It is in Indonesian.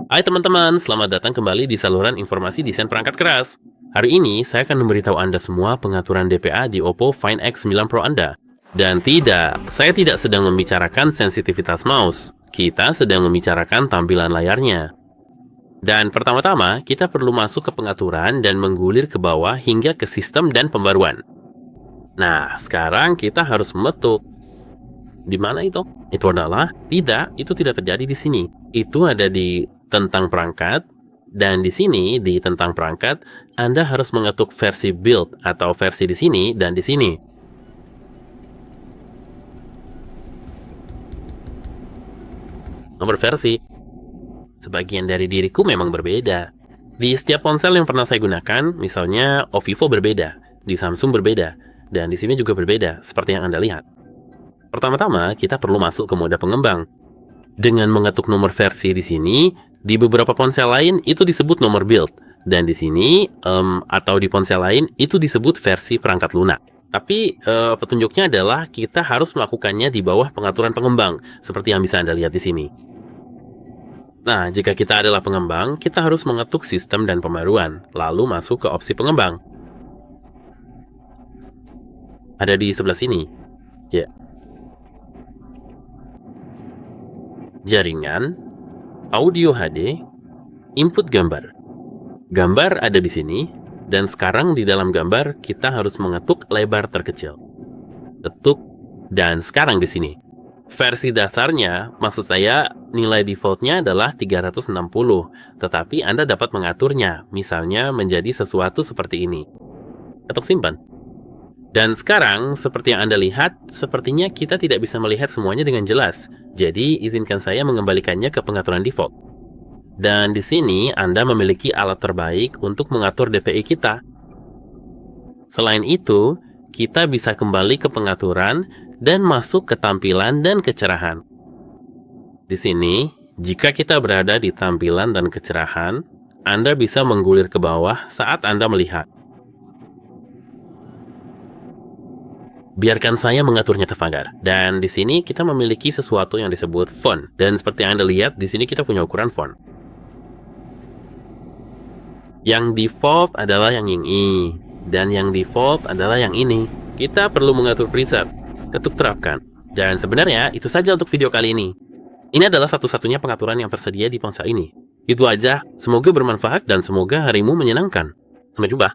Hai teman-teman, selamat datang kembali di saluran informasi desain perangkat keras. Hari ini saya akan memberitahu Anda semua pengaturan DPA di Oppo Find X9 Pro Anda. Dan tidak, saya tidak sedang membicarakan sensitivitas mouse. Kita sedang membicarakan tampilan layarnya. Dan pertama-tama, kita perlu masuk ke pengaturan dan menggulir ke bawah hingga ke sistem dan pembaruan. Nah, sekarang kita harus memetuk. Di mana itu? Itu adalah, itu tidak terjadi di sini. Itu ada di tentang perangkat, dan di sini, di tentang perangkat, Anda harus mengetuk versi build atau versi di sini dan di sini. Nomor versi. Sebagian dari diriku memang berbeda. Di setiap ponsel yang pernah saya gunakan, misalnya Vivo berbeda, di Samsung berbeda, dan di sini juga berbeda, seperti yang Anda lihat. Pertama-tama, kita perlu masuk ke mode pengembang. Dengan mengetuk nomor versi di sini, di beberapa ponsel lain itu disebut nomor build, dan di sini atau di ponsel lain itu disebut versi perangkat lunak. Tapi petunjuknya adalah kita harus melakukannya di bawah pengaturan pengembang, seperti yang bisa Anda lihat di sini. Nah, jika kita adalah pengembang, kita harus mengetuk sistem dan pembaruan, lalu masuk ke opsi pengembang. Ada di sebelah sini. Ya. Jaringan, audio HD, input gambar. Gambar ada di sini, dan sekarang di dalam gambar kita harus mengetuk lebar terkecil. Ketuk, dan sekarang di sini. Versi dasarnya, maksud saya nilai defaultnya adalah 360, tetapi Anda dapat mengaturnya, misalnya menjadi sesuatu seperti ini. Ketuk simpan. Dan sekarang, seperti yang Anda lihat, sepertinya kita tidak bisa melihat semuanya dengan jelas. Jadi, izinkan saya mengembalikannya ke pengaturan default. Dan di sini, Anda memiliki alat terbaik untuk mengatur DPI kita. Selain itu, kita bisa kembali ke pengaturan dan masuk ke tampilan dan kecerahan. Di sini, jika kita berada di tampilan dan kecerahan, Anda bisa menggulir ke bawah saat Anda melihat. Biarkan saya mengaturnya Tefagar. Dan di sini kita memiliki sesuatu yang disebut font. Dan seperti yang Anda lihat, di sini kita punya ukuran font. Yang default adalah yang ini. Dan yang default adalah yang ini. Kita perlu mengatur preset. Ketuk terapkan. Dan sebenarnya itu saja untuk video kali ini. Ini adalah satu-satunya pengaturan yang tersedia di ponsel ini. Itu aja. Semoga bermanfaat dan semoga harimu menyenangkan. Sampai jumpa.